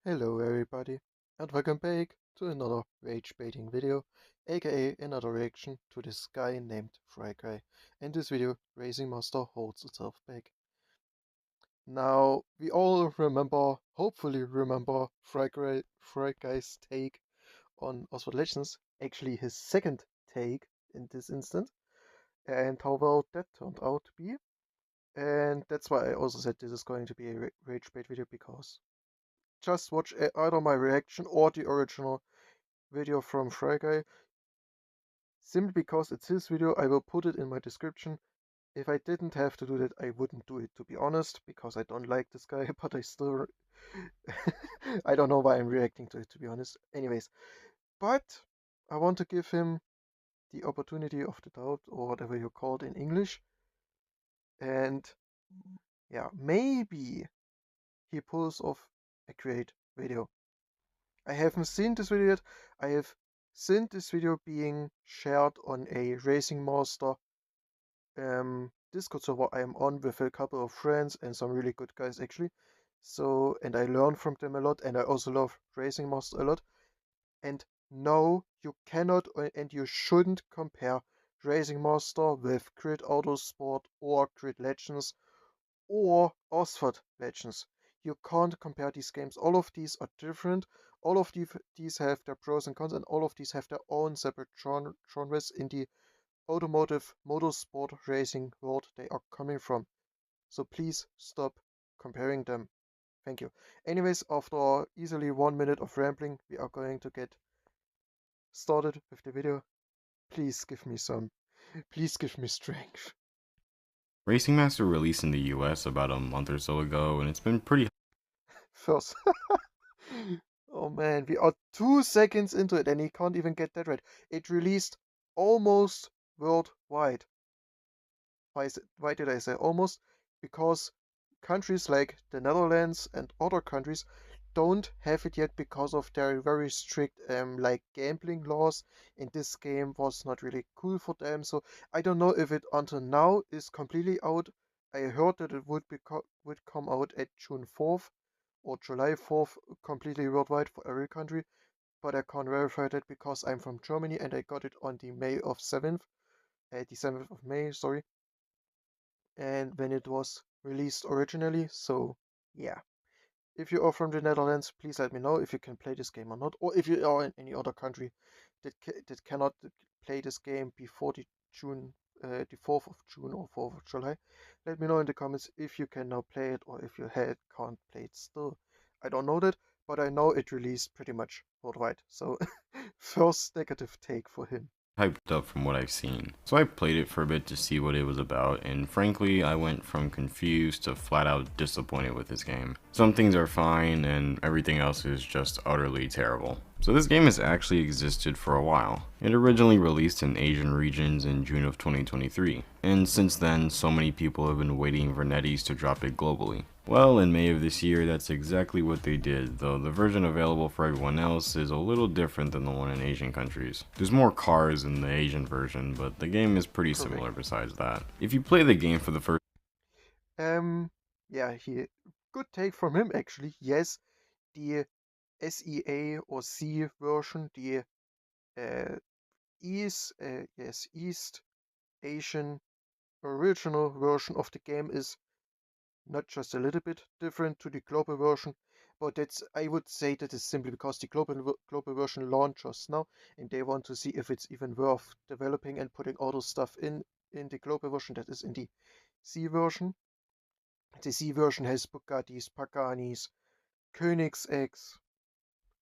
Hello everybody, and welcome back to another rage baiting video, aka another reaction to this guy named Fryguy. In this video, Racing Master holds itself back. Now, we all remember, hopefully remember, Fryguy's take on Oswald Legends, actually his second take in this instant, and how well that turned out to be. And that's why I also said this is going to be a rage bait video, because just watch either my reaction or the original video from Fryguy. Simply because it's his video, I will put it in my description. If I didn't have to do that, I wouldn't do it, to be honest, because I don't like this guy, but I still... I don't know why I'm reacting to it, to be honest. Anyways, but I want to give him the opportunity of the doubt, or whatever you call it in English. And yeah, maybe he pulls off a great video. I haven't seen this video yet. I have seen this video being shared on a Racing Master Discord server I am on with a couple of friends and some really good guys actually. So, and I learn from them a lot, and I also love Racing Master a lot. And no, you cannot and you shouldn't compare Racing Master with Grid Autosport or Grid Legends or Osford Legends. You can't compare these games. All of these are different. All of these have their pros and cons, and all of these have their own separate genres in the automotive motorsport racing world they are coming from. So please stop comparing them. Thank you. Anyways, after easily 1 minute of rambling, we are going to get started with the video. Please give me please give me strength. Racing Master released in the US about a month or so ago, and it's been pretty First. Oh man, we are 2 seconds into it and he can't even get that right. It released almost worldwide. Why did I say almost? Because countries like the Netherlands and other countries don't have it yet because of their very strict like gambling laws, and this game was not really cool for them. So I don't know if it until now is completely out. I heard that it would come out at June 4th or July 4th completely worldwide for every country, but I can't verify that because I'm from Germany and I got it on the 7th of May, sorry, and when it was released originally. So yeah, if you are from the Netherlands, please let me know if you can play this game or not, or if you are in any other country that cannot play this game before the 4th of June or 4th of July. Let me know in the comments if you can now play it or if you can't play it still. I don't know that, but I know it released pretty much worldwide. So first negative take for him. hyped up from what I've seen. So I played it for a bit to see what it was about, and frankly, I went from confused to flat out disappointed with this game. Some things are fine, and everything else is just utterly terrible. So this game has actually existed for a while. It originally released in Asian regions in June of 2023, and since then, so many people have been waiting for NetEase to drop it globally. Well, in May of this year, that's exactly what they did, though the version available for everyone else is a little different than the one in Asian countries. There's more cars in the Asian version, but the game is pretty similar Correct. besides that. If you play the game for the first Yeah, good take from him actually. Yes, the SEA or C version, the uh, East Asian original version of the game is not just a little bit different to the global version, but I would say that is simply because the global version launches now, and they want to see if it's even worth developing and putting all those stuff in the global version that is in the C version. The C version has Bugattis, Paganis, Koenigseggs.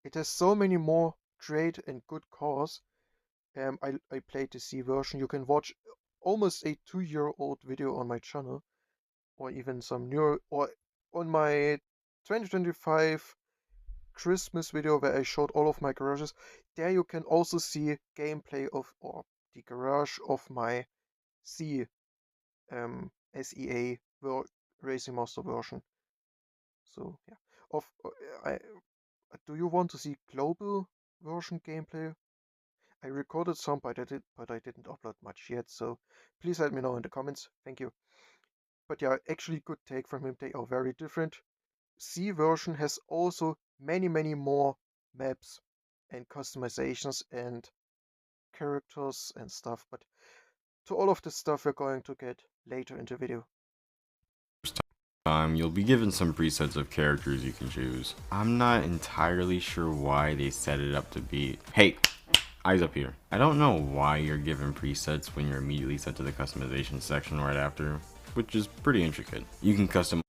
It has so many more great and good cars. I played the C version. You can watch almost a 2-year-old video on my channel, or even some newer, or on my 2025 Christmas video where I showed all of my garages. There you can also see gameplay of, or the garage of my C SEA Racing Master version. So yeah, of I do you want to see global version gameplay? I recorded some, but I didn't upload much yet. So please let me know in the comments. Thank you. But yeah, actually good take from him. They are very different. C version has also many more maps and customizations and characters and stuff, but to all of this stuff we're going to get later in the video. You'll be given some presets of characters you can choose. I'm not entirely sure why they set it up to be, hey, eyes up here. I don't know why you're given presets when you're immediately set to the customization section right after, which is pretty intricate. You can custom.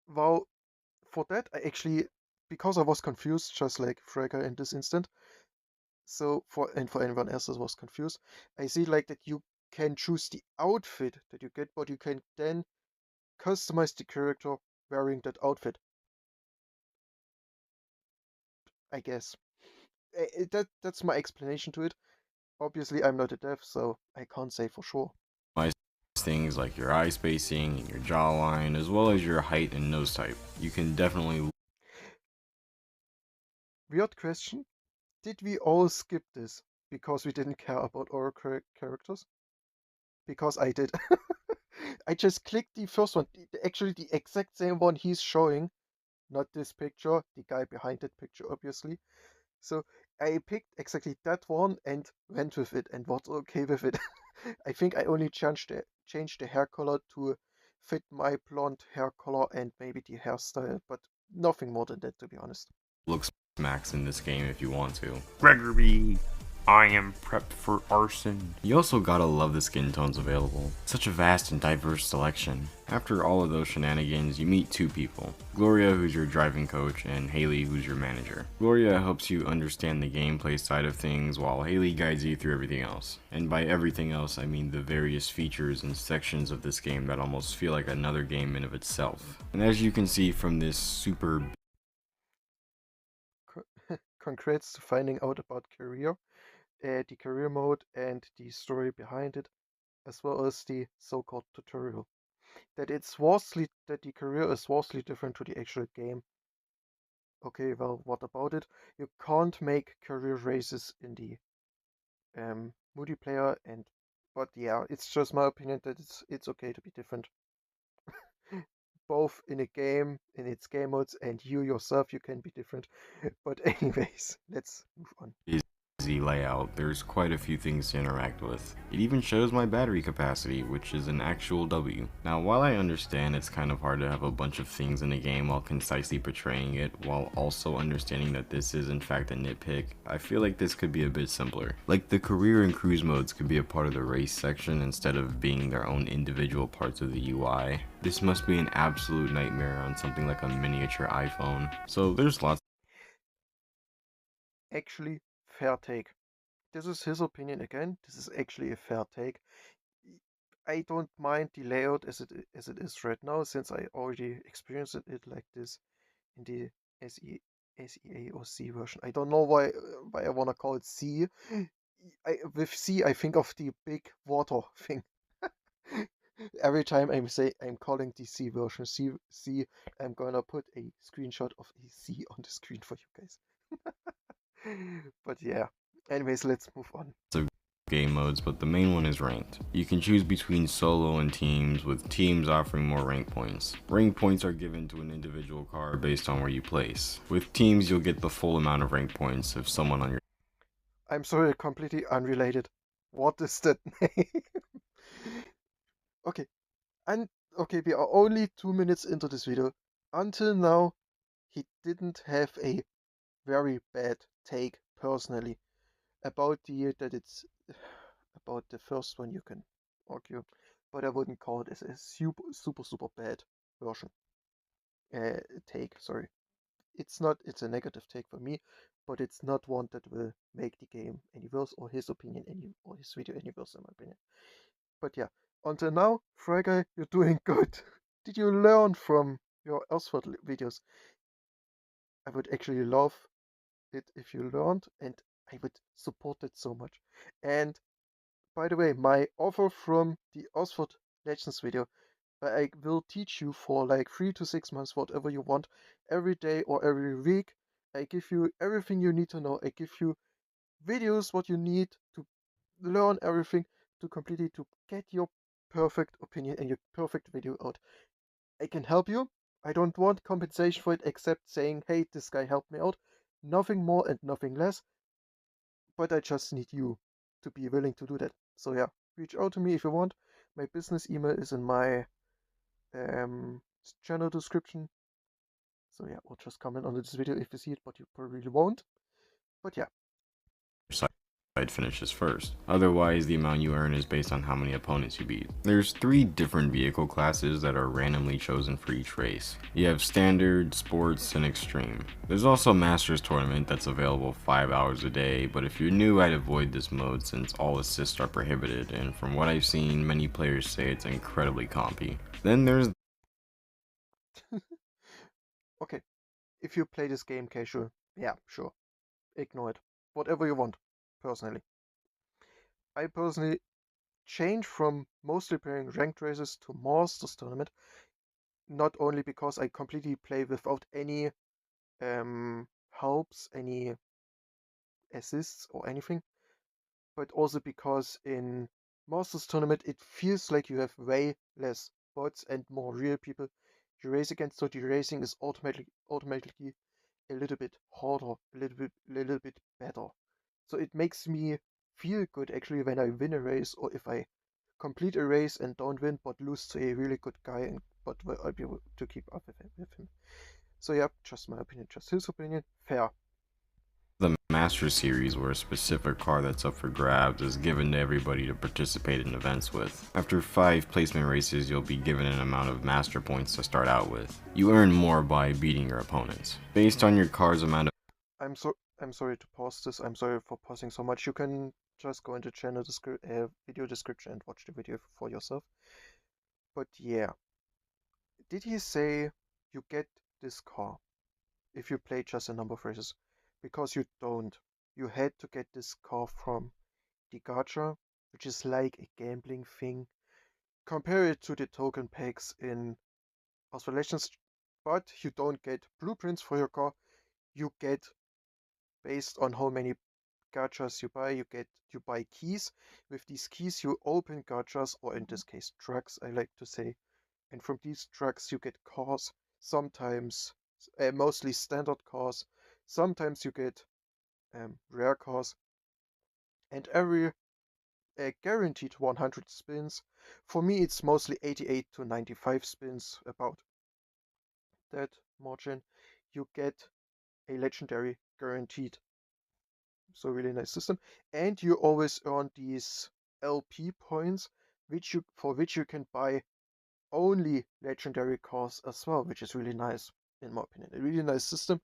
Well, for that I actually, because I was confused just like Fryguy in this instant, so for anyone else that was confused, I see like that you can choose the outfit that you get, but you can then customize the character wearing that outfit, I guess. That's my explanation to it. Obviously, I'm not a dev, so I can't say for sure. Things like your eye spacing and your jawline, as well as your height and nose type. You can definitely. Weird question. Did we all skip this because we didn't care about our characters? Because I did. I just clicked the first one, actually the exact same one he's showing, not this picture, the guy behind that picture, obviously. So I picked exactly that one and went with it and was okay with it. I think I only changed the hair color to fit my blonde hair color and maybe the hairstyle, but nothing more than that, to be honest. Looks max in this game if you want to. Gregory, I am prepped for arson. You also gotta love the skin tones available. Such a vast and diverse selection. After all of those shenanigans, you meet two people. Gloria, who's your driving coach, and Haley, who's your manager. Gloria helps you understand the gameplay side of things, while Haley guides you through everything else. And by everything else, I mean the various features and sections of this game that almost feel like another game in of itself. And as you can see from this super Congrats to finding out about career, the career mode and the story behind it, as well as the so-called tutorial. That the career is vastly different to the actual game. Okay, well, what about it? You can't make career races in the multiplayer, but yeah, it's just my opinion that it's okay to be different. Both in a game, in its game modes, and you yourself, you can be different. But anyways, let's move on. busy layout, there's quite a few things to interact with. It even shows my battery capacity, which is an actual W. Now, while I understand it's kind of hard to have a bunch of things in a game while concisely portraying it, while also understanding that this is in fact a nitpick, I feel like this could be a bit simpler. Like the career and cruise modes could be a part of the race section instead of being their own individual parts of the UI. This must be an absolute nightmare on something like a miniature iPhone. So there's lots. Actually, fair take. This is his opinion again. This is actually a fair take. I don't mind the layout as it is right now, since I already experienced it like this in the SEA or C version. I don't know why I wanna call it C. With C I think of the big water thing. Every time I'm calling the C version C, I'm gonna put a screenshot of a C on the screen for you guys. But yeah. Anyways, let's move on. Of game modes, but the main one is ranked. You can choose between solo and teams, with teams offering more rank points. Rank points are given to an individual car based on where you place. With teams, you'll get the full amount of rank points if someone on your I'm sorry, completely unrelated. What is that name? Okay, and okay, we are only 2 minutes into this video. Until now, he didn't have a very bad take personally about that it's about the first one you can argue, but I wouldn't call it as a super bad version. Take, sorry. It's a negative take for me, but it's not one that will make the game any worse or his opinion or his video any worse in my opinion. But yeah, until now, Fryguy, you're doing good. Did you learn from your Elsword videos? I would actually love it if you learned, and I would support it so much. And by the way, my offer from the Oxford Legends video, I will teach you for like 3 to 6 months, whatever you want, every day or every week. I give you everything you need to know. I give you videos, what you need to learn everything to get your perfect opinion and your perfect video out. I can help you. I don't want compensation for it except saying, hey, this guy helped me out. Nothing more and nothing less. But I just need you to be willing to do that. So yeah, reach out to me if you want. My business email is in my channel description. So yeah, or just comment on this video if you see it, but you probably won't. But yeah. Side finishes first. Otherwise, the amount you earn is based on how many opponents you beat. There's 3 different vehicle classes that are randomly chosen for each race. You have Standard, Sports, and Extreme. There's also a Masters Tournament that's available 5 hours a day, but if you're new, I'd avoid this mode since all assists are prohibited, and from what I've seen, many players say it's incredibly compy. Then there's Okay, if you play this game casual, yeah, sure. Ignore it. Whatever you want, personally. I personally changed from mostly playing ranked races to Masters Tournament, not only because I completely play without any helps, any assists or anything, but also because in Masters Tournament it feels like you have way less bots and more real people you race against, so the racing is automatically a little bit harder, a little bit better. So it makes me feel good actually when I win a race, or if I complete a race and don't win but lose to a really good guy, and but I'll be able to keep up with him. So yeah, just my opinion, just his opinion. Fair. the Master Series, where a specific car that's up for grabs is given to everybody to participate in events with. After 5 placement races, you'll be given an amount of Master points to start out with. You earn more by beating your opponents. Based on your car's amount of I'm sorry to pause this. I'm sorry for pausing so much. You can just go into channel video description and watch the video for yourself. But yeah, did he say you get this car if you play just a number of races? Because you don't. You had to get this car from the gacha, which is like a gambling thing. Compare it to the token packs in Astral Legends, but you don't get blueprints for your car. You get, based on how many gachas you buy, you buy keys. With these keys you open gachas, or in this case trucks, I like to say. And from these trucks you get cars, sometimes mostly standard cars, sometimes you get rare cars, and every guaranteed 100 spins. For me it's mostly 88 to 95 spins, about that margin. You get a legendary guaranteed. So really nice system. And you always earn these LP points, for which you can buy only legendary cars as well, which is really nice, in my opinion. A really nice system.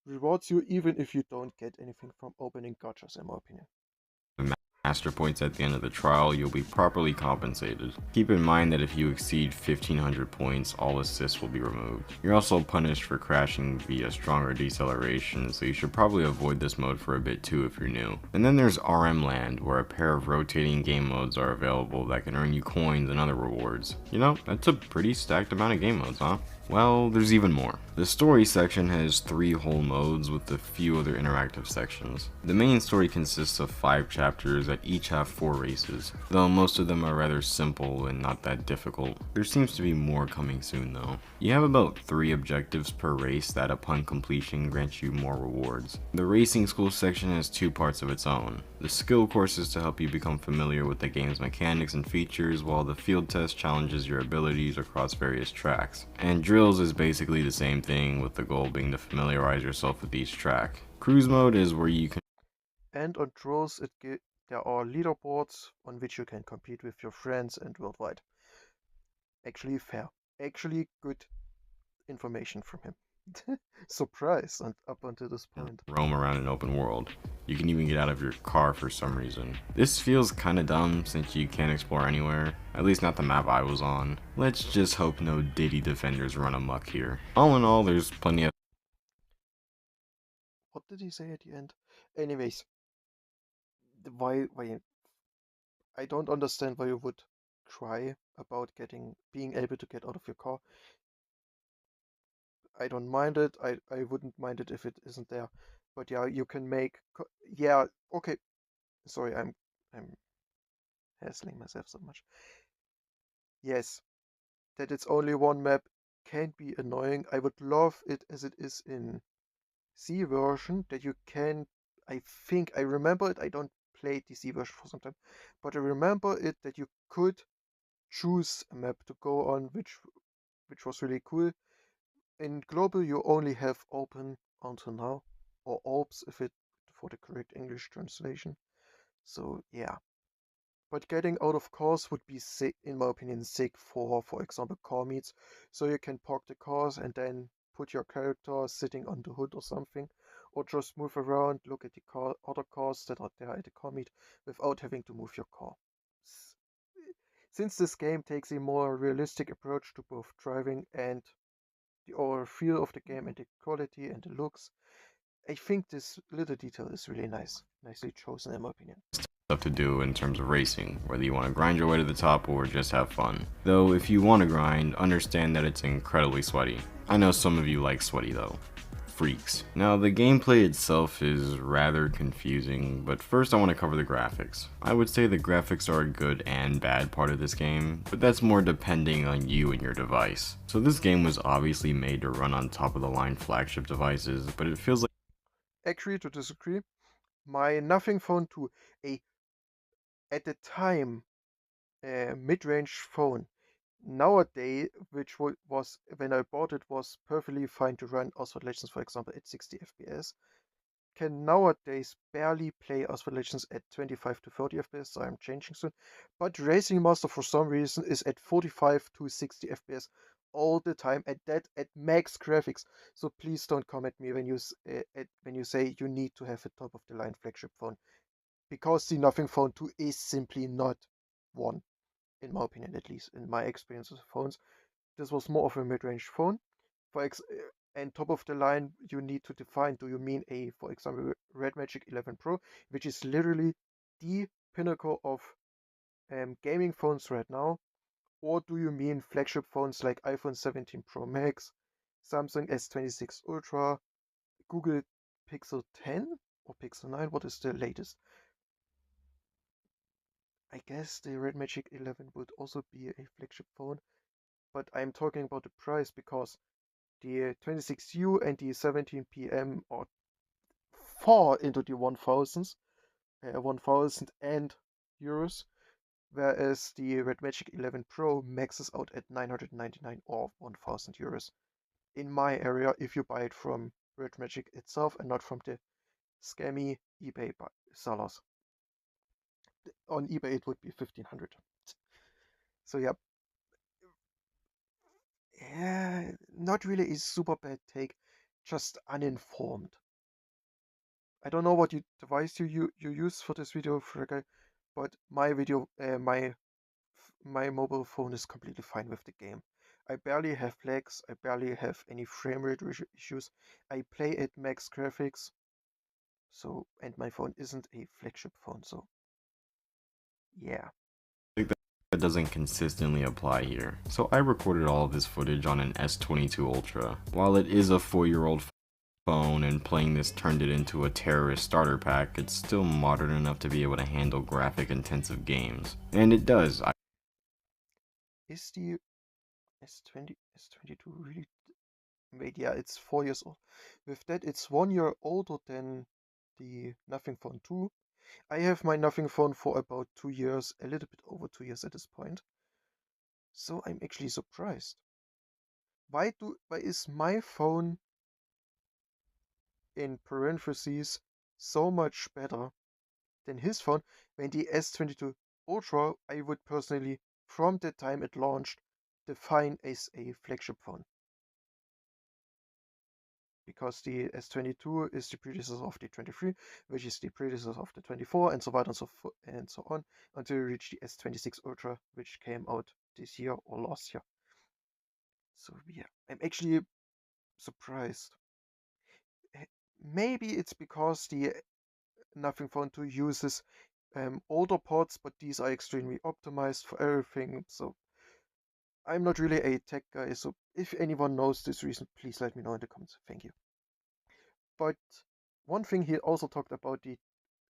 Rewards you even if you don't get anything from opening gachas, in my opinion. Master points at the end of the trial, you'll be properly compensated. Keep in mind that if you exceed 1500 points, all assists will be removed. You're also punished for crashing via stronger deceleration, so you should probably avoid this mode for a bit too if you're new. And then there's RM Land, where a pair of rotating game modes are available that can earn you coins and other rewards. You know, that's a pretty stacked amount of game modes, huh? Well, there's even more. The story section has 3 whole modes with a few other interactive sections. The main story consists of 5 chapters that each have 4 races, though most of them are rather simple and not that difficult. There seems to be more coming soon though. You have about 3 objectives per race that upon completion grant you more rewards. The racing school section has 2 parts of its own. The skill course is to help you become familiar with the game's mechanics and features, while the field test challenges your abilities across various tracks. And drills is basically the same thing, with the goal being to familiarize yourself with each track. Cruise mode is where you can And on drills, there are leaderboards on which you can compete with your friends and worldwide. Actually fair. Actually good information from him. Surprise, and up until this point. roam around an open world. You can even get out of your car for some reason. This feels kinda dumb since you can't explore anywhere, at least not the map I was on. Let's just hope no Diddy defenders run amok here. All in all, there's plenty of What did he say at the end? Anyways, why I don't understand why you would cry about being able to get out of your car. I don't mind it. I wouldn't mind it if it isn't there. But yeah, you can make yeah, okay. Sorry, I'm hassling myself so much. Yes, that it's only one map can be annoying. I would love it as it is in C version, that you can, I think, I remember it, I don't play the C version for some time, but I remember it that you could choose a map to go on, which was really cool. In global, you only have open until now, or orbs if it for the correct English translation. So yeah, but getting out of cars would be sick, in my opinion, sick for example, car meets. So you can park the cars and then put your character sitting on the hood or something, or just move around, look at the other cars that are there at the car meet without having to move your car. Since this game takes a more realistic approach to both driving and the overall feel of the game and the quality and the looks, I think this little detail is really nicely chosen in my opinion. Stuff to do in terms of racing, whether you want to grind your way to the top or just have fun. Though if you want to grind, understand that it's incredibly sweaty. I know some of you like sweaty though. Freaks. Now the gameplay itself is rather confusing, but first I want to cover the graphics. I would say the graphics are a good and bad part of this game, but that's more depending on you and your device. So this game was obviously made to run on top of the line flagship devices, but it feels like Agree to disagree. My Nothing Phone 2, a at the time mid-range phone, nowadays, which was when I bought it, was perfectly fine to run Asphalt Legends, for example, at 60 FPS, can nowadays barely play Asphalt Legends at 25 to 30 FPS, so I'm changing soon. But Racing Master, for some reason, is at 45 to 60 FPS all the time, at max graphics. So please don't come at me when you say you need to have a top of the line flagship phone, because the Nothing Phone 2 is simply not one, in my opinion, at least in my experience with phones. This was more of a mid-range phone. And top of the line, you need to define, do you mean a, for example, Red Magic 11 Pro, which is literally the pinnacle of gaming phones right now, or do you mean flagship phones like iPhone 17 Pro Max, Samsung S26 Ultra, Google Pixel 10 or Pixel 9? What is the latest? I guess the Red Magic 11 would also be a flagship phone, but I'm talking about the price, because the 26U and the 17PM are far into the 1000 and euros, whereas the Red Magic 11 Pro maxes out at 999 or 1000 euros in my area if you buy it from Red Magic itself and not from the scammy eBay sellers. On eBay it would be 1500. So yeah, not really a super bad take, just uninformed. I don't know what device you use for this video, Fryguy, but my mobile phone is completely fine with the game. I barely have lags, I barely have any frame rate issues. I play at max graphics, and my phone isn't a flagship phone, so yeah. that doesn't consistently apply here. So I recorded all of this footage on an S22 Ultra. While it is a 4-year-old phone and playing this turned it into a terrorist starter pack, it's still modern enough to be able to handle graphic intensive games. And it does. Is the S22 really? Wait, yeah, it's 4 years old. With that, it's 1 year older than the Nothing Phone 2. I have my Nothing Phone for about 2 years, a little bit over 2 years at this point. So I'm actually surprised. Why is my phone, in parentheses, so much better than his phone, when the S22 Ultra I would personally, from the time it launched, define as a flagship phone? Because the S22 is the predecessor of the 23, which is the predecessor of the 24, and so on and so on, until we reach the S26 Ultra, which came out this year or last year. So yeah, I'm actually surprised. Maybe it's because the Nothing Phone 2 uses older ports, but these are extremely optimized for everything. So I'm not really a tech guy, so if anyone knows this reason, please let me know in the comments. Thank you. But one thing he also talked about,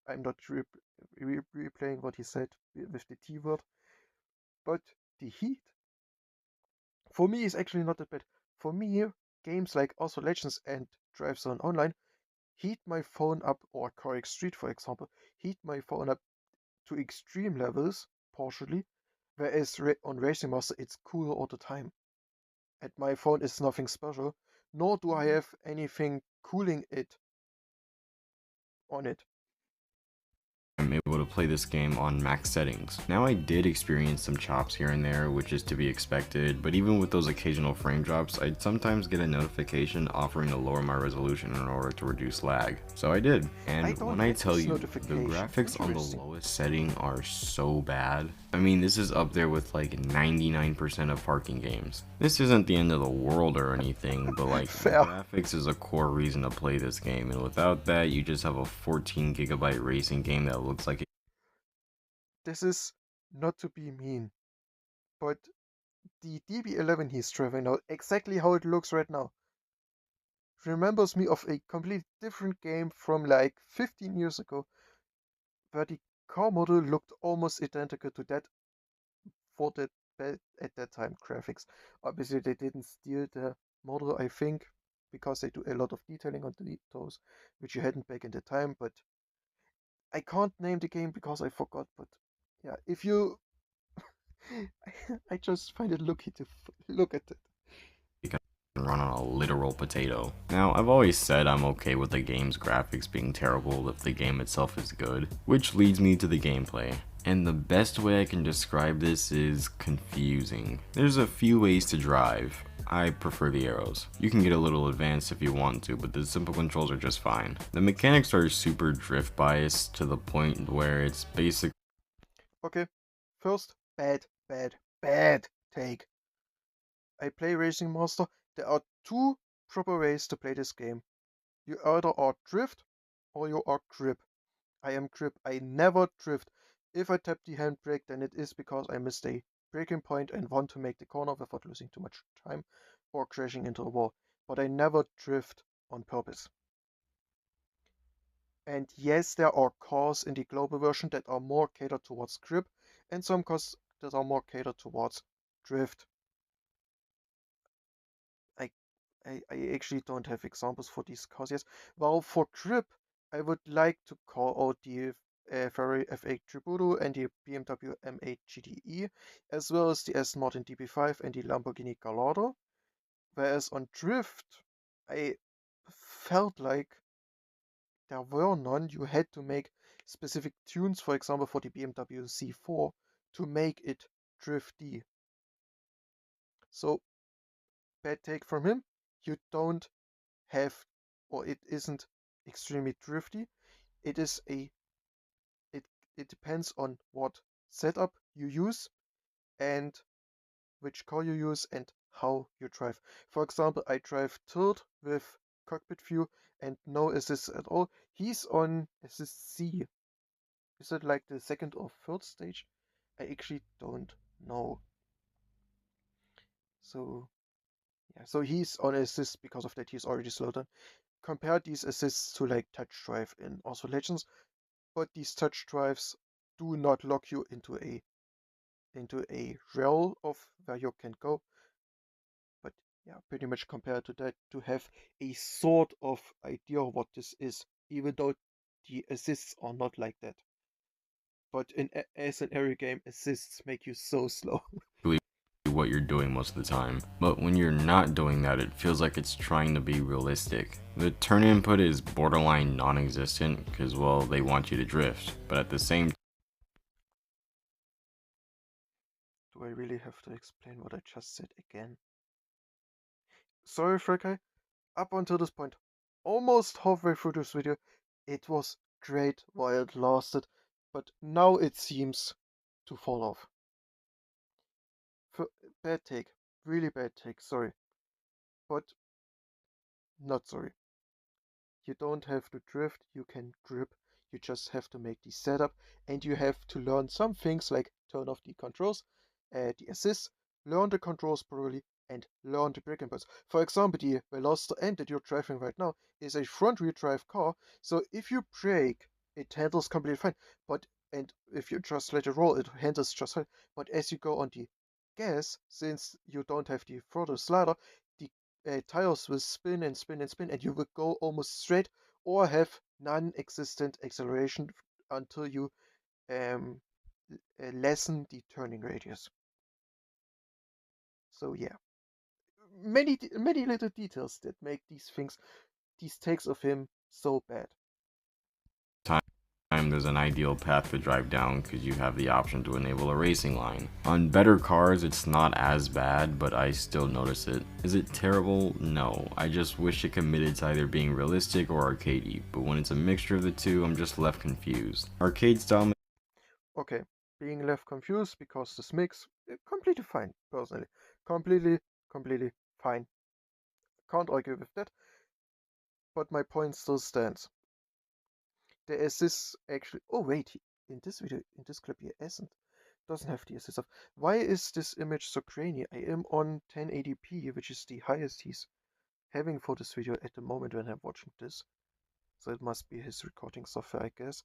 I'm not replaying what he said with the T word, but the heat for me is actually not that bad. for me, games like also Legends and Drive Zone Online heat my phone up, or Correct Street, for example, heat my phone up to extreme levels, partially, whereas on Racing Master it's cool all the time. And my phone is nothing special, nor do I have anything cooling it on it. I'm able to play this game on max settings. Now I did experience some chops here and there, which is to be expected, but even with those occasional frame drops, I'd sometimes get a notification offering to lower my resolution in order to reduce lag. So I did, and when I tell you, the graphics on the lowest setting are so bad. I mean, this is up there with like 99% of parking games. This isn't the end of the world or anything, but like, the graphics is a core reason to play this game, and without that, you just have a 14GB racing game that looks like it. This is not to be mean, but the DB11 he's driving now, exactly how it looks right now, remembers me of a completely different game from like 15 years ago, where the car model looked almost identical to that for that at that time graphics. Obviously, they didn't steal the model, I think, because they do a lot of detailing on those, which you hadn't back in the time. But I can't name the game because I forgot. But yeah, if you, I just find it lucky to look at it. Run on a literal potato. Now, I've always said I'm okay with the game's graphics being terrible if the game itself is good, which leads me to the gameplay. And the best way I can describe this is confusing. There's a few ways to drive. I prefer the arrows. You can get a little advanced if you want to, but the simple controls are just fine. The mechanics are super drift biased to the point where it's basic. Okay, first, bad take. I play Racing Master. There are two proper ways to play this game. You either are drift or you are grip. I am grip. I never drift. If I tap the handbrake, then it is because I missed a braking point and want to make the corner without losing too much time or crashing into a wall. But I never drift on purpose. And yes, there are cars in the global version that are more catered towards grip, and some cars that are more catered towards drift. I actually don't have examples for these cars yet. Well, for grip, I would like to call out the Ferrari F8 Tributo and the BMW M8 GTE, as well as the Aston Martin DB5 and the Lamborghini Gallardo. Whereas on drift, I felt like there were none. You had to make specific tunes, for example, for the BMW C4 to make it drifty. So, bad take from him. You don't have, or it isn't extremely drifty. It is a, it depends on what setup you use and which car you use and how you drive. For example, I drive tilt with cockpit view and no assist at all. He's on assist C. Is it like the second or third stage? I actually don't know. So yeah, so he's on assist because of that. He's already slowed down. Compare these assists to like touch drive in also Legends, but these touch drives do not lock you into a realm of where you can go. But yeah, pretty much compared to that, to have a sort of idea of what this is, even though the assists are not like that. But as an area game, assists make you so slow. What you're doing most of the time, but when you're not doing that, it feels like it's trying to be realistic. The turn input is borderline non-existent because, well, they want you to drift, but at the same Do I really have to explain what I just said again? Sorry, Fryguy. Up until this point, almost halfway through this video, it was great while it lasted, but now it seems to fall off. Bad take, really bad take, sorry. But not sorry. You don't have to drift, you can grip, you just have to make the setup, and you have to learn some things like turn off the controls, the assist, learn the controls properly, and learn the brake inputs. For example, the Veloster N that you're driving right now is a front-wheel drive car, so if you brake, it handles completely fine. And if you just let it roll, it handles just fine. But as you go on the gas, since you don't have the throttle slider, the tires will spin and spin and spin, and you will go almost straight or have non-existent acceleration until you lessen the turning radius. So yeah, many little details that make these takes of him so bad. There's an ideal path to drive down because you have the option to enable a racing line. On better cars, it's not as bad, but I still notice it. Is it terrible? No. I just wish it committed to either being realistic or arcadey, but when it's a mixture of the two, I'm just left confused. Arcade style. Okay, being left confused because this mix, completely fine, personally. Completely fine. Can't argue with that, but my point still stands. There is this actually. Oh wait, in this video, in this clip, he doesn't have the assist of. Why is this image so grainy? I am on 1080p, which is the highest he's having for this video at the moment when I'm watching this. So it must be his recording software, I guess.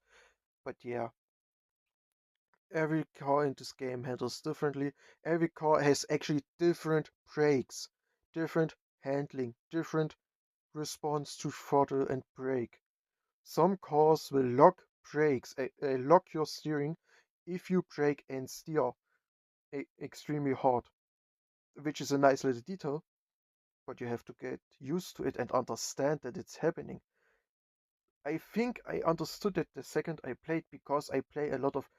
But yeah, every car in this game handles differently. Every car has actually different brakes, different handling, different response to throttle and brake. Some cars will lock brakes, lock your steering if you brake and steer extremely hard, which is a nice little detail, but you have to get used to it and understand that it's happening. I think I understood it the second I played because I play a lot of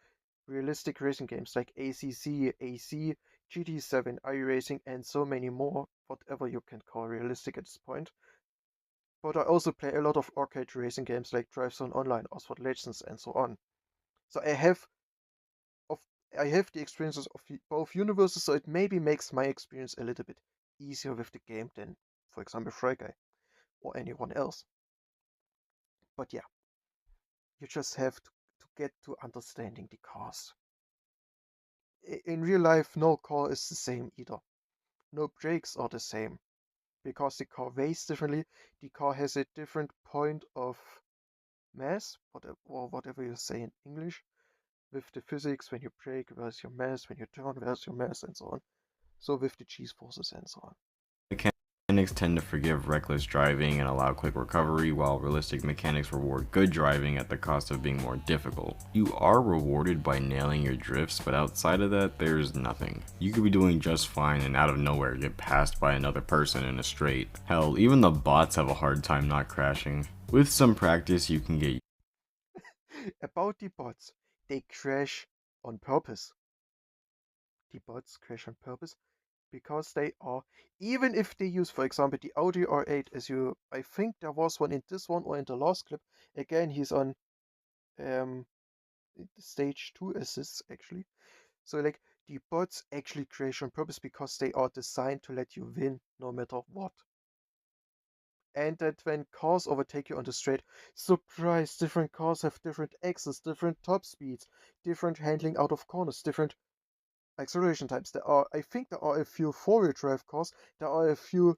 realistic racing games like ACC, AC, GT7, iRacing, and so many more, whatever you can call realistic at this point. But I also play a lot of arcade racing games like Drive Zone Online, Oxford Legends, and so on. So of I have the experiences of both universes, so it maybe makes my experience a little bit easier with the game than, for example, Fryguy or anyone else. But yeah, you just have to get to understanding the cars. In real life, no car is the same either. No brakes are the same because the car weighs differently. The car has a different point of mass, or whatever you say in English, with the physics. When you brake, where's your mass? When you turn, where's your mass? And so on. So with the G-forces and so on. Mechanics tend to forgive reckless driving and allow quick recovery, while realistic mechanics reward good driving at the cost of being more difficult. You are rewarded by nailing your drifts, but outside of that, there's nothing. You could be doing just fine and out of nowhere get passed by another person in a straight. Hell, even the bots have a hard time not crashing. With some practice, you can get About the bots, they crash on purpose. The bots crash on purpose because they are, even if they use, for example, the Audi R8, I think there was one in this one or in the last clip. Again, he's on stage 2 assists actually. So like the bots actually crash on purpose because they are designed to let you win no matter what. And that when cars overtake you on the straight, surprise, different cars have different axes, different top speeds, different handling out of corners, different acceleration times. I think there are a few four-wheel drive cars, there are a few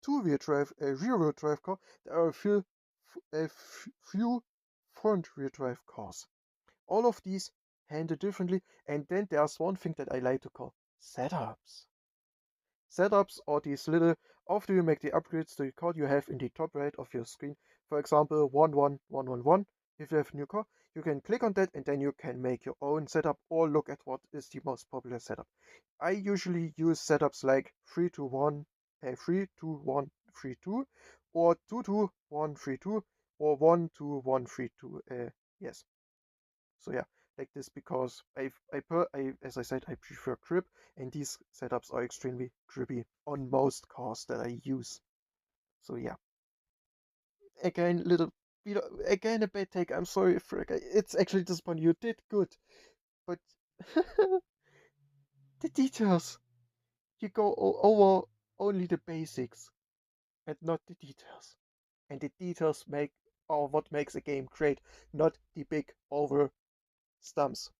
two-wheel drive, rear-wheel drive car, there are a few front-wheel drive cars. All of these handle differently, and then there's one thing that I like to call setups. Setups are these little, after you make the upgrades to the car, you have in the top right of your screen, for example, 11111. If you have a new car, you can click on that and then you can make your own setup or look at what is the most popular setup. I usually use setups like 321, 32132 or 22132 or 12132. Yes. So yeah, like this because as I said, I prefer grip, and these setups are extremely grippy on most cars that I use. So yeah, again, again a bad take. I'm sorry, Frick. It's actually disappointing. You did good, but the details. You go over only the basics and not the details. And the details are what makes a game great, not the big over stumps.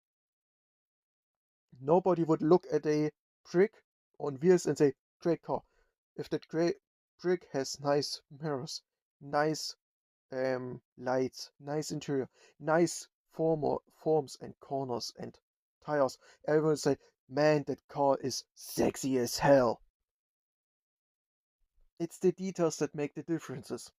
Nobody would look at a brick on wheels and say, great car. If that great brick has nice mirrors, nice lights, nice interior, nice forms and corners and tires, everyone would say, man, that car is sexy as hell. It's the details that make the differences.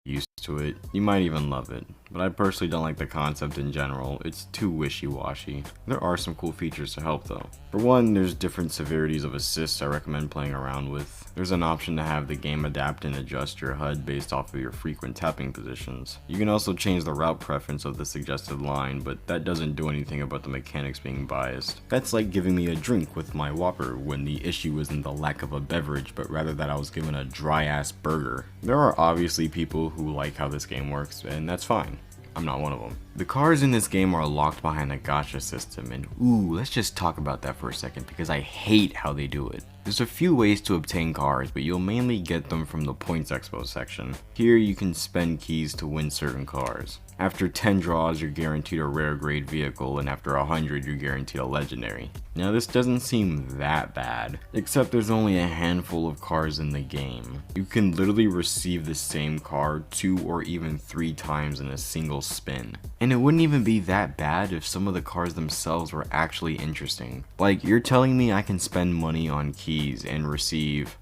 Used to it, you might even love it, but I personally don't like the concept in general. It's too wishy-washy. There are some cool features to help though. For one, there's different severities of assists I recommend playing around with. There's an option to have the game adapt and adjust your HUD based off of your frequent tapping positions. You can also change the route preference of the suggested line, but that doesn't do anything about the mechanics being biased. That's like giving me a drink with my Whopper when the issue isn't the lack of a beverage, but rather that I was given a dry-ass burger. There are obviously people who like how this game works, and that's fine. I'm not one of them. The cars in this game are locked behind a gacha system, and ooh, let's just talk about that for a second because I hate how they do it. There's a few ways to obtain cars, but you'll mainly get them from the Points Expo section. Here you can spend keys to win certain cars. After 10 draws, you're guaranteed a rare grade vehicle, and after 100, you're guaranteed a legendary. Now this doesn't seem that bad, except there's only a handful of cars in the game. You can literally receive the same car 2 or even 3 times in a single spin. And it wouldn't even be that bad if some of the cars themselves were actually interesting. Like, you're telling me I can spend money on keys and receive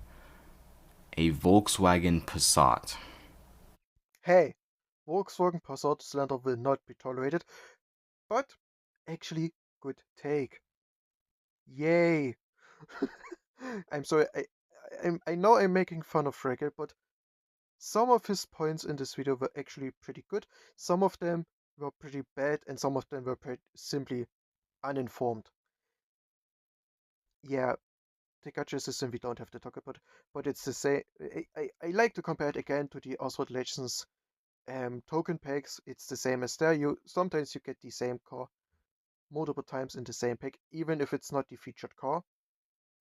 a Volkswagen Passat. Hey, Volkswagen Passat slander will not be tolerated, but actually good take. Yay! I'm sorry, I know I'm making fun of Fryguy, but some of his points in this video were actually pretty good. Some of them were pretty bad, and some of them were simply uninformed. Yeah, the gacha system we don't have to talk about, but it's the same. I like to compare it again to the Oswald Legends token packs. It's the same as there. Sometimes you get the same car multiple times in the same pack, even if it's not the featured car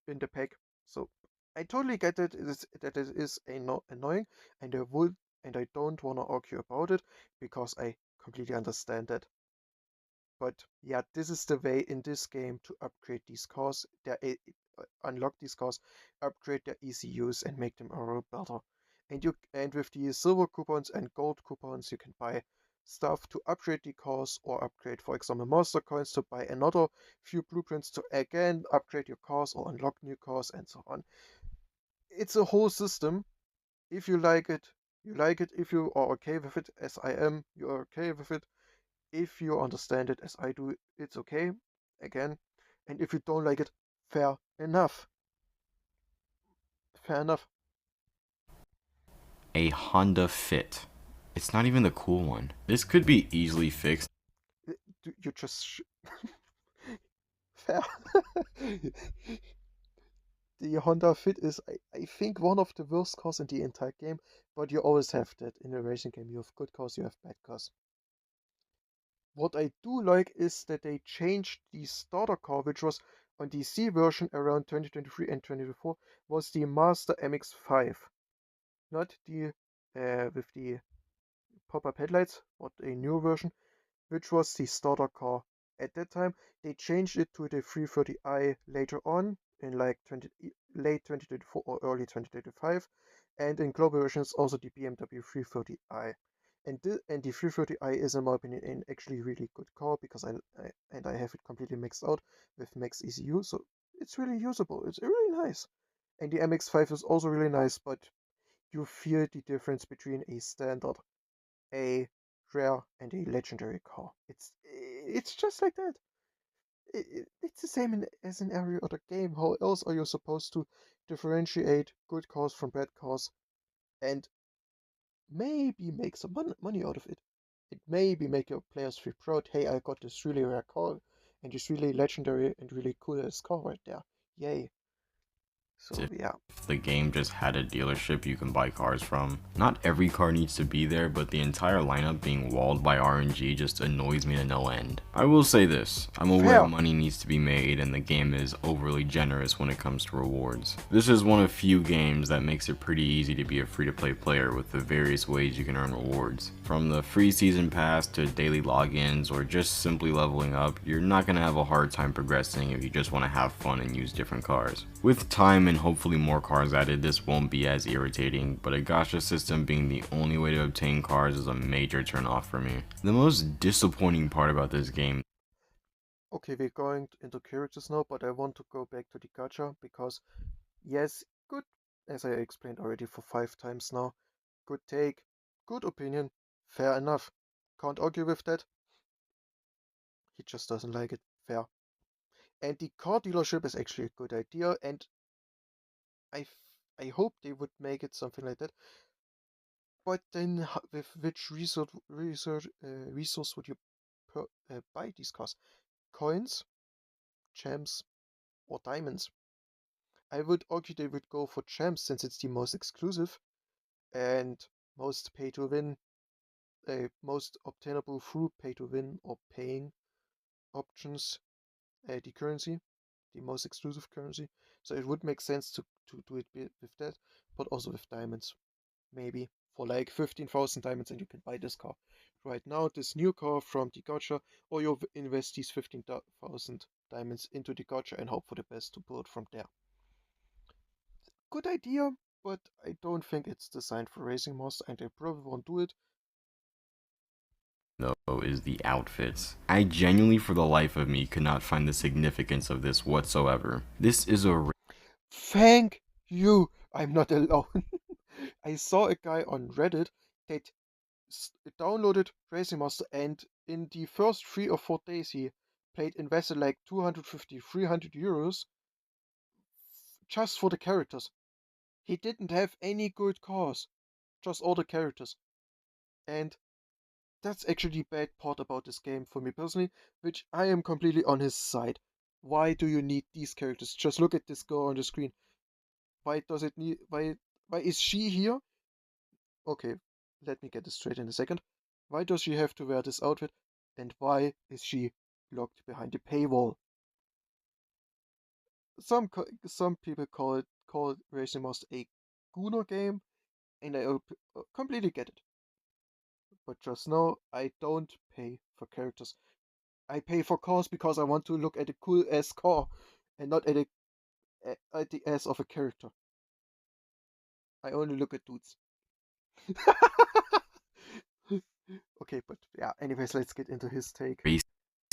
in the pack. So I totally get it. That it is annoying, and I don't want to argue about it because I completely understand that. But yeah, this is the way in this game to upgrade these cars. Unlock these cars, upgrade their easy use, and make them a little better. And with the silver coupons and gold coupons, you can buy stuff to upgrade the cars, or upgrade, for example, master coins to buy another few blueprints to again upgrade your cars or unlock new cars and so on. It's a whole system. If you like it, you like it. If you are okay with it, as I am, you are okay with it. If you understand it as I do, it's okay, again. And if you don't like it, fair enough. Fair enough. A Honda Fit. It's not even the cool one. This could be easily fixed. You just... fair. The Honda Fit is, I think, one of the worst cars in the entire game, but you always have that in a racing game. You have good cars, you have bad cars. What I do like is that they changed the starter car, which was on the C version around 2023 and 2024, was the Master MX-5. Not the with the pop-up headlights, but a new version, which was the starter car at that time. They changed it to the 330i later on, in like late 2024 or early 2025, and in global versions also the BMW 330i. And the 330i is, in my opinion, an actually really good car because I have it completely mixed out with max ECU, so it's really usable. It's really nice. And the MX-5 is also really nice, but you feel the difference between a standard, a rare, and a legendary car. It's just like that. It's the same as in every other game. How else are you supposed to differentiate good cars from bad cars and maybe make some money out of it? It maybe make your players feel proud. Hey, I got this really rare car and this really legendary and really cool car right there. Yay. So yeah. If the game just had a dealership you can buy cars from. Not every car needs to be there, but the entire lineup being walled by RNG just annoys me to no end. I will say this, I'm aware money needs to be made and the game is overly generous when it comes to rewards. This is one of few games that makes it pretty easy to be a free-to-play player with the various ways you can earn rewards. From the free season pass to daily logins or just simply leveling up, you're not going to have a hard time progressing if you just want to have fun and use different cars. With time and hopefully more cars added, this won't be as irritating, but a gacha system being the only way to obtain cars is a major turnoff for me. The most disappointing part about this game... Okay, we're going into characters now, but I want to go back to the gacha because, yes, good as I explained already for 5 times now. Good take, good opinion, fair enough. Can't argue with that. He just doesn't like it. Fair. And the car dealership is actually a good idea, and I hope they would make it something like that. But then, with which resource would you buy these cars? Coins, gems, or diamonds? I would argue they would go for gems since it's the most exclusive and most pay to win, most obtainable through pay to win or paying options, the currency, the most exclusive currency. So it would make sense to do it with that, but also with diamonds. Maybe for like 15,000 diamonds and you can buy this car. Right now, this new car from the gacha, or you invest these 15,000 diamonds into the gacha and hope for the best to build from there. Good idea, but I don't think it's designed for racing mods and they probably won't do it. Though, is the outfits. I genuinely, for the life of me, could not find the significance of this whatsoever. This is a Thank you! I'm not alone. I saw a guy on Reddit that downloaded Racing Master and in the first 3 or 4 days he invested like 250, 300 euros just for the characters. He didn't have any good cars, just all the characters. And that's actually the bad part about this game for me personally, which I am completely on his side. Why do you need these characters? Just look at this girl on the screen. Why does it need why is she here? Okay, let me get this straight in a second. Why does she have to wear this outfit? And why is she locked behind the paywall? Some people call Racing Master a Gunner game, and I completely get it. But just know I don't pay for characters. I pay for cars because I want to look at a cool ass car and not at the ass of a character. I only look at dudes. Okay, but yeah, anyways, let's get into his take.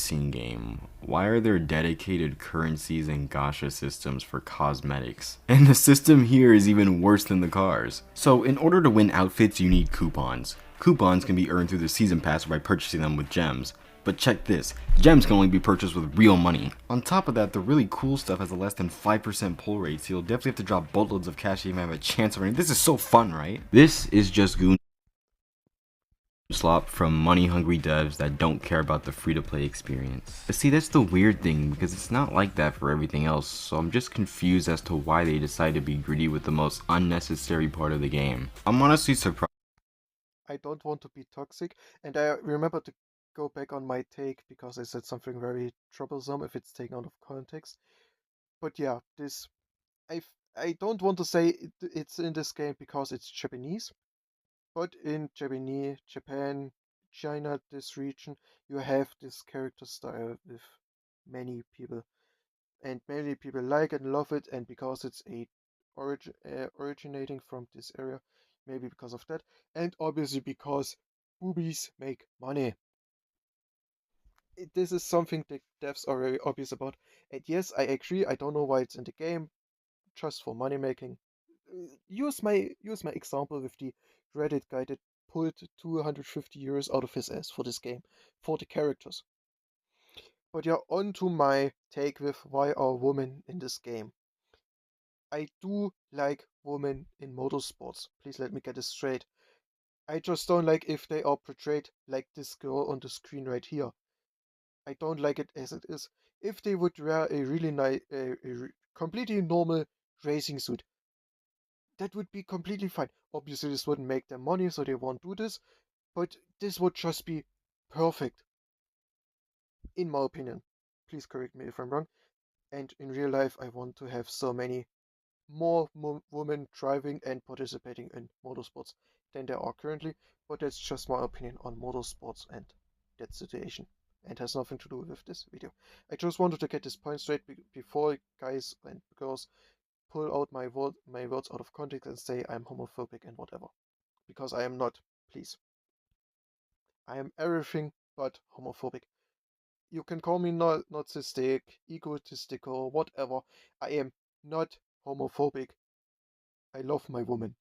racing game. Why are there dedicated currencies and gacha systems for cosmetics? And the system here is even worse than the cars. So in order to win outfits, you need coupons. Coupons can be earned through the season pass or by purchasing them with gems. But check this, gems can only be purchased with real money. On top of that, the really cool stuff has a less than 5% pull rate, so you'll definitely have to drop boatloads of cash to even have a chance of winning. This is so fun, right? This is just goon slop from money-hungry devs that don't care about the free-to-play experience. But see, that's the weird thing, because it's not like that for everything else, so I'm just confused as to why they decide to be greedy with the most unnecessary part of the game. I'm honestly surprised. I don't want to be toxic, and I remember to go back on my take because I said something very troublesome if it's taken out of context. But yeah, I don't want to say it's in this game because it's Japanese, but in Japan, China, this region, you have this character style with many people, and many people like and love it, and because it's originating from this area, maybe because of that, and obviously because boobies make money. This is something that devs are very obvious about, and yes, I agree. I don't know why it's in the game, just for money making. Use my example with the Reddit guy that pulled 250 euros out of his ass for this game, for the characters. But yeah, on to my take with why are women in this game. I do like women in motorsports. Please let me get this straight. I just don't like if they are portrayed like this girl on the screen right here. I don't like it as it is. If they would wear a really nice, completely normal racing suit, that would be completely fine. Obviously, this wouldn't make them money, so they won't do this, but this would just be perfect, in my opinion. Please correct me if I'm wrong. And in real life, I want to have so many more women driving and participating in motorsports than there are currently, but that's just my opinion on motorsports and that situation, and has nothing to do with this video. I just wanted to get this point straight before guys and girls pull out my words out of context and say I'm homophobic and whatever. Because I am not, please. I am everything but homophobic. You can call me narcissistic, egotistical, whatever. I am not homophobic. I love my woman.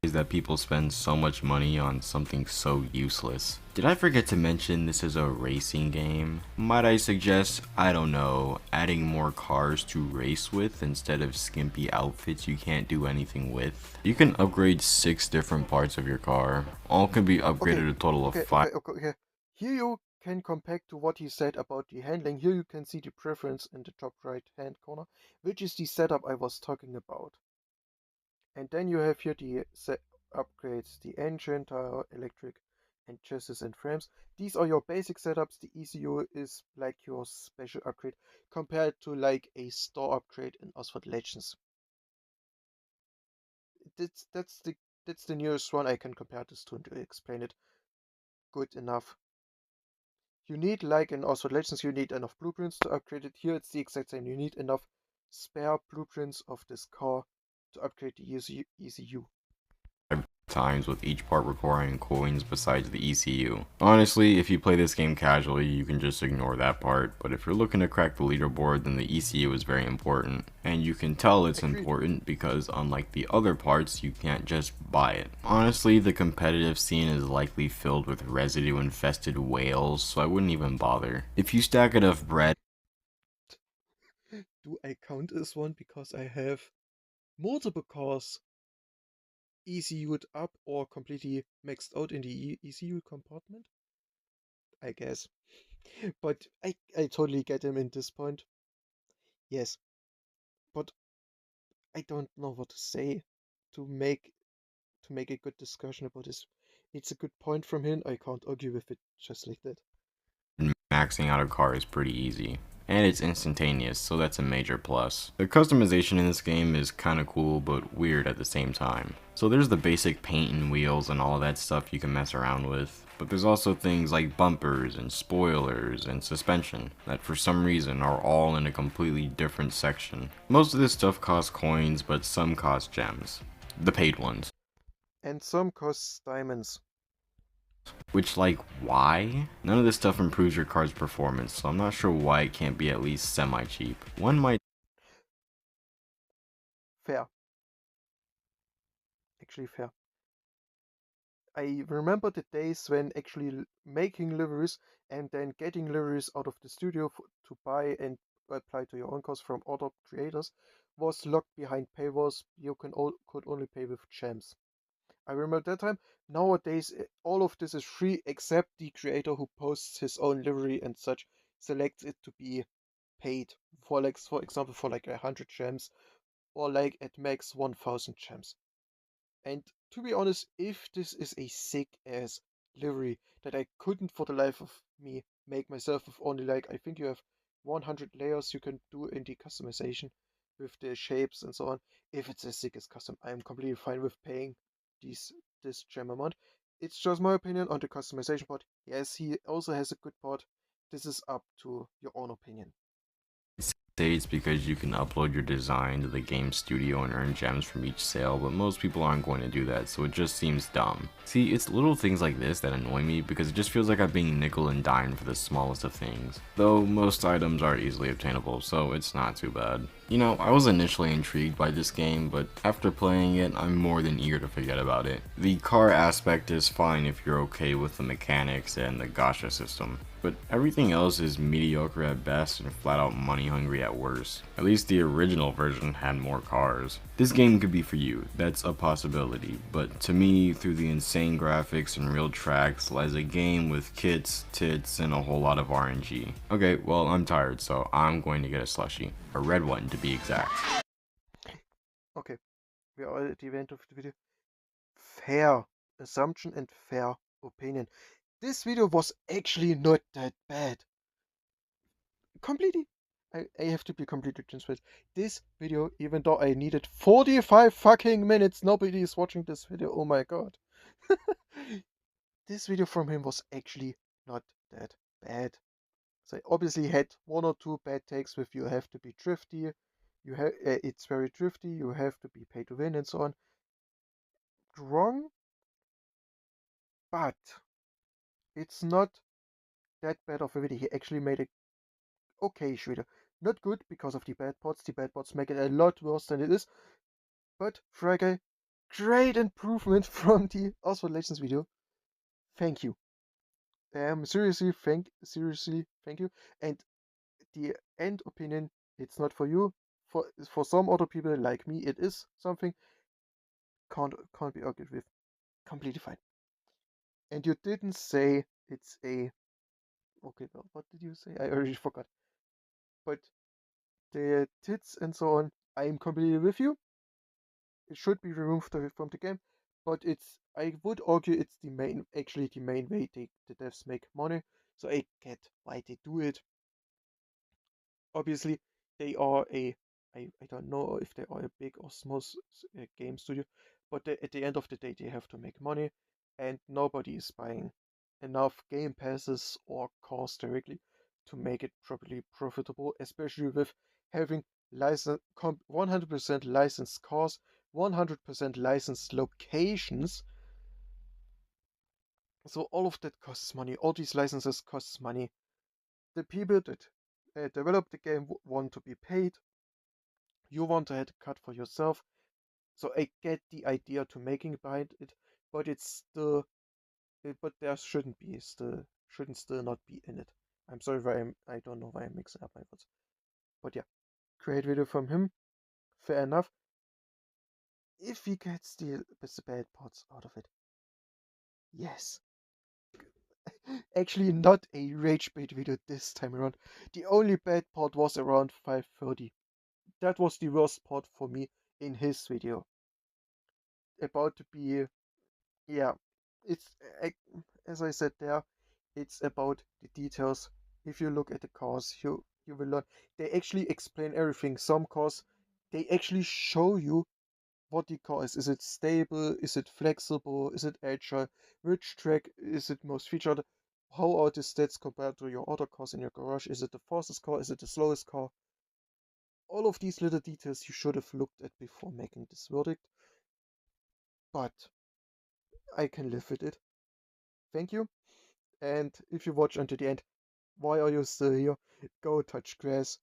Is that people spend so much money on something so useless. Did I forget to mention this is a racing game? Might I suggest, I don't know, adding more cars to race with instead of skimpy outfits you can't do anything with? You can upgrade 6 different parts of your car. All can be upgraded a total of 5. Okay. Here you can compare to what he said about the handling. Here you can see the preference in the top right hand corner, which is the setup I was talking about. And then you have here the upgrades, the engine, tire, electric, and chassis and frames. These are your basic setups. The ECU is like your special upgrade compared to like a store upgrade in Oxford Legends. That's the nearest one I can compare this to explain it good enough. You need, like in Oxford Legends, you need enough blueprints to upgrade it. Here it's the exact same. You need enough spare blueprints of this car to upgrade the ECU. Times with each part requiring coins besides the ECU. Honestly, if you play this game casually, you can just ignore that part, but if you're looking to crack the leaderboard, then the ECU is very important. And you can tell it's important because unlike the other parts, you can't just buy it. Honestly, the competitive scene is likely filled with residue-infested whales, so I wouldn't even bother. If you stack enough bread... Do I count as one because I have multiple cars ECU'd up or completely maxed out in the ECU compartment? I guess. But I totally get him in this point. Yes. But I don't know what to say to make a good discussion about this. It's a good point from him. I can't argue with it just like that. Maxing out a car is pretty easy. And it's instantaneous, so that's a major plus. The customization in this game is kinda cool, but weird at the same time. So there's the basic paint and wheels and all that stuff you can mess around with, but there's also things like bumpers and spoilers and suspension that for some reason are all in a completely different section. Most of this stuff costs coins, but some cost gems. The paid ones. And some costs diamonds. Which, like, why? None of this stuff improves your car's performance, so I'm not sure why it can't be at least semi-cheap. One might... Fair. Actually fair. I remember the days when actually making liveries and then getting liveries out of the studio to buy and apply to your own cars from other creators was locked behind paywalls. You could only pay with gems. I remember that time. Nowadays, all of this is free except the creator who posts his own livery and such selects it to be paid for, like, for example, for like 100 gems or like at max 1000 gems. And to be honest, if this is a sick ass livery that I couldn't for the life of me make myself with only, like, I think you have 100 layers you can do in the customization with the shapes and so on. If it's as sick as custom, I'm completely fine with paying this gem amount. It's just my opinion on the customization part. Yes, he also has a good part. This is up to your own opinion. say it's because you can upload your design to the game studio and earn gems from each sale, but most people aren't going to do that, so it just seems dumb. See, it's little things like this that annoy me because it just feels like I'm being nickel and dimed for the smallest of things. Though most items are easily obtainable, so it's not too bad. You know, I was initially intrigued by this game, but after playing it, I'm more than eager to forget about it. The car aspect is fine if you're okay with the mechanics and the gacha system, but everything else is mediocre at best and flat out money hungry at worst. At least the original version had more cars. This game could be for you, that's a possibility, but to me, through the insane graphics and real tracks, lies a game with kits, tits, and a whole lot of RNG. Okay, well, I'm tired, so I'm going to get a slushie. A red one, to be exact. Okay, we are at the end of the video. Fair assumption and fair opinion. This video was actually not that bad. Completely. I have to be completely transparent. This video, even though I needed 45 fucking minutes, nobody is watching this video, oh my god. This video from him was actually not that bad. So I obviously had one or two bad takes with you have to be thrifty, it's very thrifty, you have to be pay to win and so on. Wrong, but it's not that bad of a video. He actually made a okay video. Not good because of the bad parts. The bad parts make it a lot worse than it is. But Fryguy, great improvement from the Oswald Legends video. Thank you. Seriously, thank you. And the end opinion, it's not for you. For some other people like me, it is something. Can't be argued with. Completely fine. And you didn't say it's a. Okay, well, what did you say? I already forgot. But the tits and so on, I'm completely with you. It should be removed from the game, but I would argue it's actually the main way the devs make money. So I get why they do it. Obviously, they are I don't know if they are a big or small game studio, but at the end of the day, they have to make money, and nobody is buying enough game passes or cars directly to make it properly profitable, especially with having 100% licensed cars, 100% licensed locations. So all of that costs money. All these licenses costs money. The people that develop the game want to be paid. You want to have a cut for yourself. So I get the idea to making behind it, but it's still, but there shouldn't still not be in it. I'm sorry why I don't know why I'm mixing up my words. But yeah, great video from him. Fair enough. If he gets the bad parts out of it. Yes. Actually, not a rage bait video this time around. The only bad part was around 5:30. That was the worst part for me in his video. About to be, yeah, it's, as I said there, it's about the details. If you look at the cars, you will learn. They actually explain everything. Some cars, they actually show you what the car is. Is it stable? Is it flexible? Is it agile? Which track is it most featured? How are the stats compared to your other cars in your garage? Is it the fastest car? Is it the slowest car? All of these little details you should have looked at before making this verdict. But I can live with it. Thank you. And if you watch until the end, why are you still here? Go touch grass.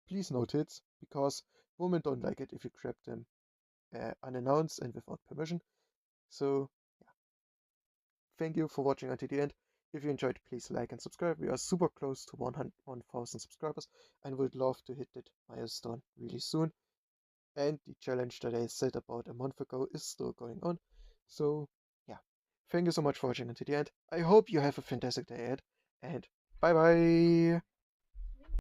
Please note it, because women don't like it if you grab them unannounced and without permission. So, yeah. Thank you for watching until the end. If you enjoyed, please like and subscribe. We are super close to 1,000 subscribers and would love to hit that milestone really soon. And the challenge that I set about a month ago is still going on. So, yeah. Thank you so much for watching until the end. I hope you have a fantastic day ahead, and bye bye!